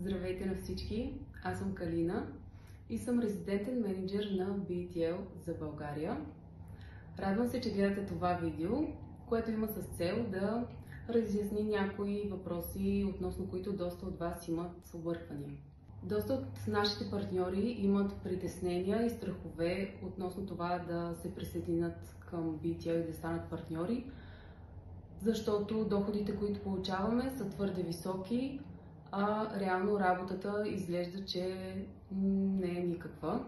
Здравейте на всички! Аз съм Калина и съм резидентен мениджър на BTL за България. Радвам се, че гледате това видео, което има с цел да разясни някои въпроси, относно които доста от вас имат обърквания. Доста от нашите партньори имат притеснения и страхове относно това да се присъединят към BTL и да станат партньори, защото доходите, които получаваме, са твърде високи, а реално работата изглежда, че не е никаква.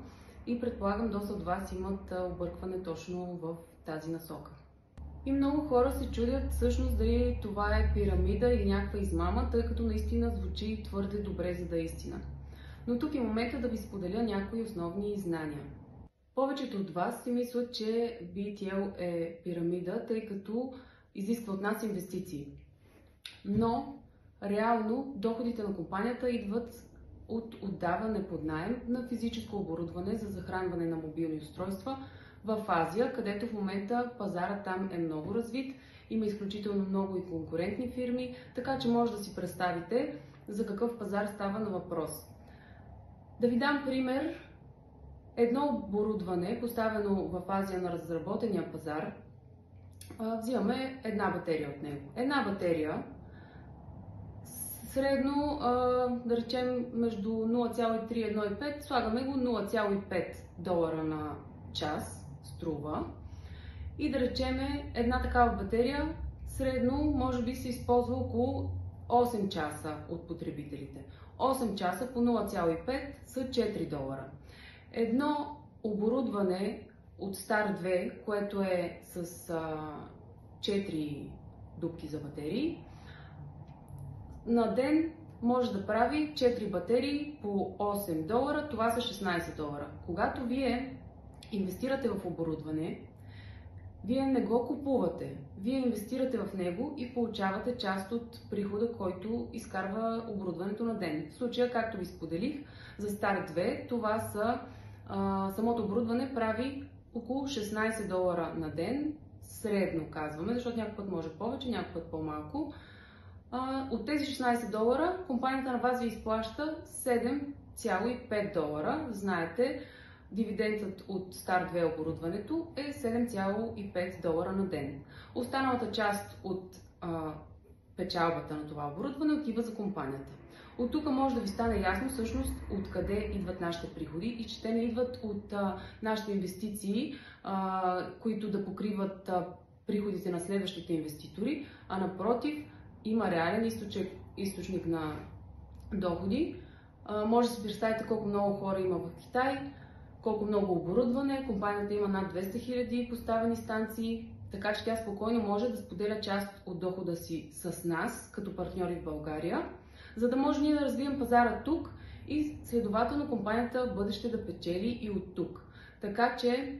И предполагам, доста от вас имат объркване точно в тази насока. И много хора се чудят всъщност дали това е пирамида или някаква измама, тъй като наистина звучи твърде добре, за да е истина. Но тук е момента да ви споделя някои основни знания. Повечето от вас си мислят, че BTL е пирамида, тъй като изисква от нас инвестиции. Но реално доходите на компанията идват от отдаване под наем на физическо оборудване за захранване на мобилни устройства в Азия, където в момента пазара там е много развит, има изключително много и конкурентни фирми, така че може да си представите за какъв пазар става на въпрос. Да ви дам пример. Едно оборудване, поставено в Азия на разработения пазар, взимаме една батерия от него. Една батерия средно, да речем, между 0,3 и 1,5, слагаме го $0,5 на час струва. И да речем, една такава батерия средно може би се използва около 8 часа от потребителите. 8 часа по 0,5 са $4. Едно оборудване от Star 2, което е с 4 дупки за батерии, на ден може да прави 4 батерии по $8, това са $16. Когато вие инвестирате в оборудване, вие не го купувате, вие инвестирате в него и получавате част от прихода, който изкарва оборудването на ден. В случая, както ви споделих, за Star 2, това са самото оборудване прави около $16 на ден, средно казваме, защото някой път може повече, някой път по-малко. От тези $16 компанията на вас ви изплаща $7,5. Знаете, дивидендът от Star 2 оборудването е $7,5 на ден. Останалата част от печалбата на това оборудване отива за компанията. От тук може да ви стане ясно всъщност откъде идват нашите приходи и че те не идват от нашите инвестиции, които да покриват приходите на следващите инвеститори, а напротив, има реален източник на доходи. Може да си представите колко много хора има в Китай, колко много оборудване. Компанията има над 200 000 поставени станции, така че тя спокойно може да споделя част от дохода си с нас, като партньори в България, за да може ние да развием пазара тук и следователно компанията в бъдеще да печели и от тук. Така че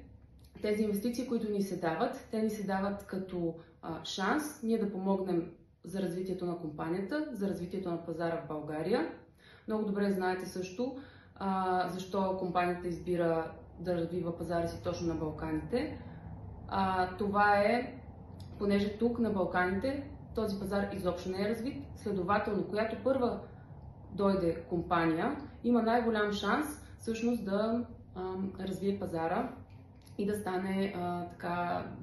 тези инвестиции, които ни се дават, те ни се дават като шанс ние да помогнем за развитието на компанията, за развитието на пазара в България. Много добре знаете също защо компанията избира да развива пазара си точно на Балканите. Това е, понеже тук на Балканите този пазар изобщо не е развит, следователно, която първа дойде компания, има най-голям шанс всъщност да развие пазара и да стане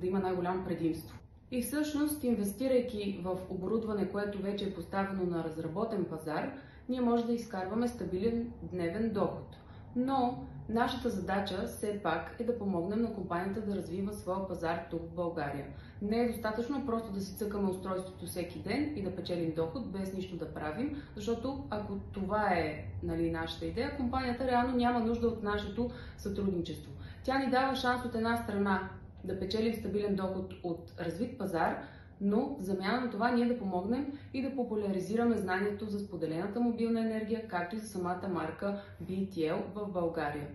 да има най-голямо предимство. И всъщност, инвестирайки в оборудване, което вече е поставено на разработен пазар, ние може да изкарваме стабилен дневен доход. Но нашата задача все пак е да помогнем на компанията да развива своя пазар тук в България. Не е достатъчно просто да си цъкаме устройството всеки ден и да печелим доход без нищо да правим, защото ако това е нашата идея, компанията реално няма нужда от нашето сътрудничество. Тя ни дава шанс от една страна да печелим стабилен доход от развит пазар, но в замяна на това ние да помогнем и да популяризираме знанието за споделената мобилна енергия, както и за самата марка BTL в България.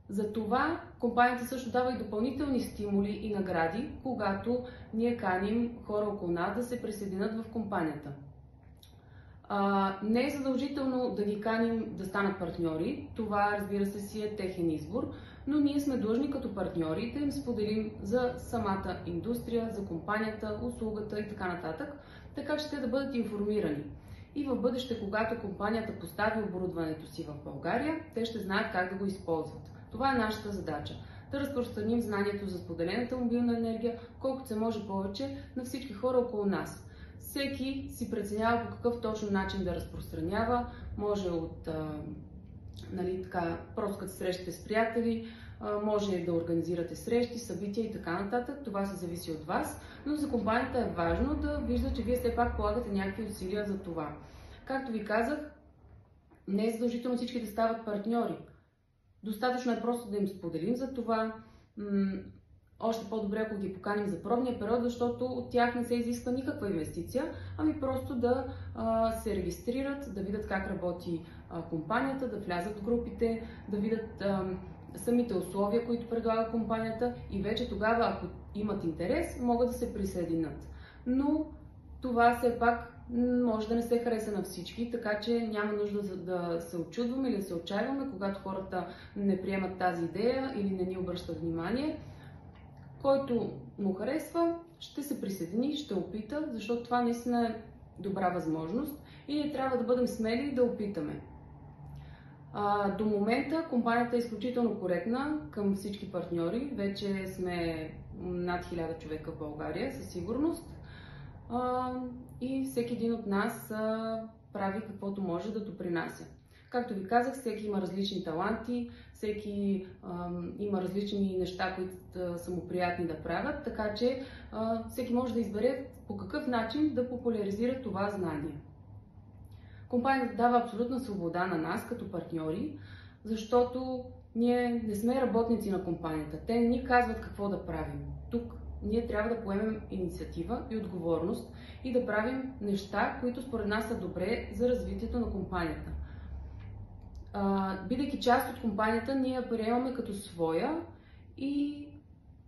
Затова компанията също дава и допълнителни стимули и награди, когато ние каним хора около нас да се присъединят в компанията. Не е задължително да ги каним да станат партньори, това разбира се си е техен избор, но ние сме длъжни като партньори да им споделим за самата индустрия, за компанията, услугата и така нататък, така че те да бъдат информирани. и в бъдеще, когато компанията постави оборудването си в България, те ще знаят как да го използват. Това е нашата задача. Да разпространим знанието за споделената мобилна енергия, колкото се може повече на всички хора около нас. Всеки си преценява по какъв точно начин да разпространява, може от просто като срещате с приятели, може да организирате срещи, събития и така нататък. Това се зависи от вас, но за компанията е важно да вижда, че вие все пак полагате някакви усилия за това. Както ви казах, не е задължително всички да стават партньори. Достатъчно е просто да им споделим за това. Още по-добре, ако ги поканим за пробния период, защото от тях не се изисква никаква инвестиция, ами просто да се регистрират, да видят как работи компанията, да влязат в групите, да видят самите условия, които предлага компанията и вече тогава, ако имат интерес, могат да се присъединят. Но това все пак може да не се хареса на всички, така че няма нужда да се очудваме или да се отчаиваме, когато хората не приемат тази идея или не ни обръщат внимание. Който му харесва, ще се присъедини, ще опита, защото това наистина е добра възможност и ние трябва да бъдем смели и да опитаме. До момента компанията е изключително коректна към всички партньори. Вече сме над 1000 човека в България, със сигурност. И всеки един от нас прави каквото може да допринася. Както ви казах, всеки има различни таланти, всеки има различни неща, които са му приятни да правят, така че всеки може да избере по какъв начин да популяризира това знание. Компанията дава абсолютна свобода на нас като партньори, защото ние не сме работници на компанията. Те не ни казват какво да правим. Тук ние трябва да поемем инициатива и отговорност и да правим неща, които според нас са добре за развитието на компанията. Бидейки част от компанията, ние я приемаме като своя и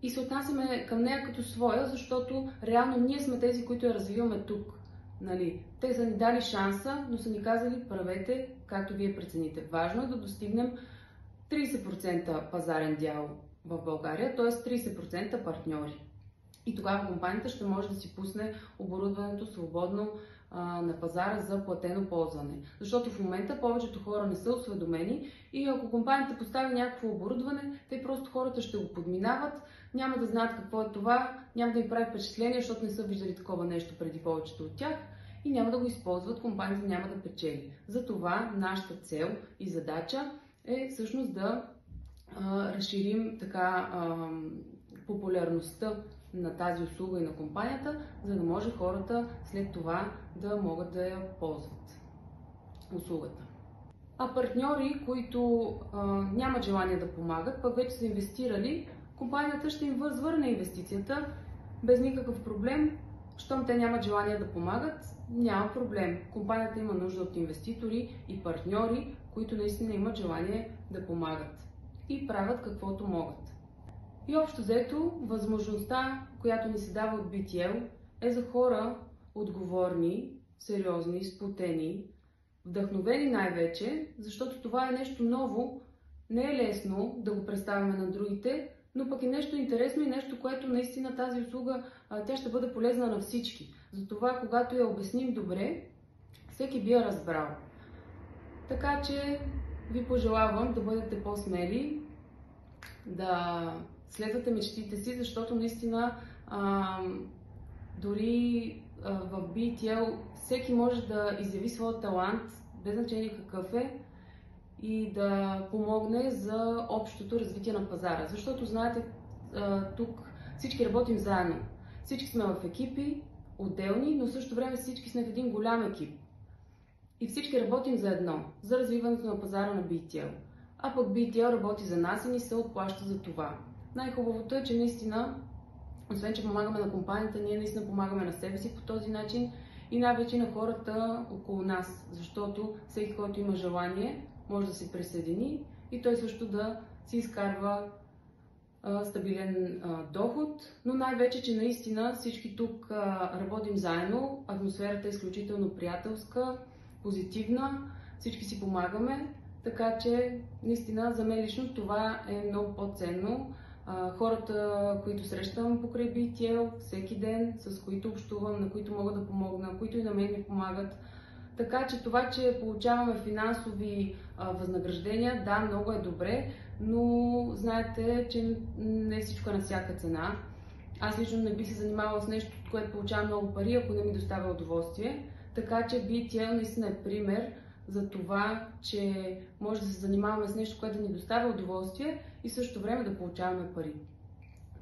се отнасяме към нея като своя, защото реално ние сме тези, които я развиваме тук. Нали? Те са ни дали шанса, но са ни казали правете както вие прецените. Важно е да достигнем 30% пазарен дял в България, т.е. 30% партньори. И тогава компанията ще може да си пусне оборудването свободно на пазара за платено ползване. Защото в момента повечето хора не са осведомени и ако компанията постави някакво оборудване, те просто хората ще го подминават, няма да знаят какво е това, няма да им прави впечатление, защото не са виждали такова нещо преди повечето от тях и няма да го използват, компанията няма да печели. Затова нашата цел и задача е всъщност да разширим популярността на тази услуга и на компанията, за да може хората след това да могат да я ползват услугата. А партньори, които нямат желание да помагат, пък вече са инвестирали, компанията ще им възвърне инвестицията без никакъв проблем. Щом те нямат желание да помагат, няма проблем. Компанията има нужда от инвеститори и партньори, които наистина имат желание да помагат и правят каквото могат. И общо взето, възможността, която ни се дава от BTL, е за хора отговорни, сериозни, сплотени, вдъхновени най-вече, защото това е нещо ново, не е лесно да го представяме на другите, но пък е нещо интересно и нещо, което наистина тази услуга, тя ще бъде полезна на всички. Затова, когато я обясним добре, всеки би я разбрал. Така че ви пожелавам да бъдете по-смели, да следвате мечтите си, защото наистина дори в BTL всеки може да изяви своя талант, без значение какъв е, и да помогне за общото развитие на пазара. Защото, знаете, тук всички работим заедно. Всички сме в екипи, отделни, но в същото време всички сме в един голям екип. И всички работим заедно, за развиването на пазара на BTL. А пък BTL работи за нас и ни се отплаща за това. Най-хубавото е, че наистина, освен че помагаме на компанията, ние наистина помагаме на себе си по този начин и най-вече на хората около нас, защото всеки, който има желание, може да се присъедини и той също да си изкарва стабилен доход, но най-вече, че наистина всички тук работим заедно, атмосферата е изключително приятелска, позитивна, всички си помагаме, така че наистина за мен лично това е много по-ценно. Хората, които срещам покрай BTL всеки ден, с които общувам, на които мога да помогна, които и на мен ми помагат, Така че това, че получаваме финансови възнаграждения, да, много е добре, но знаете, че не всичко е на всяка цена. Аз лично не би се занимавала с нещо, от което получавам много пари, ако не ми доставя удоволствие. Така че BTL наистина е пример за това, че може да се занимаваме с нещо, което ни доставя удоволствие и в същото време да получаваме пари.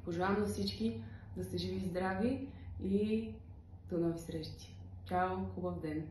Пожелавам на всички да сте живи и здрави и до нови срещи. Чао, хубав ден!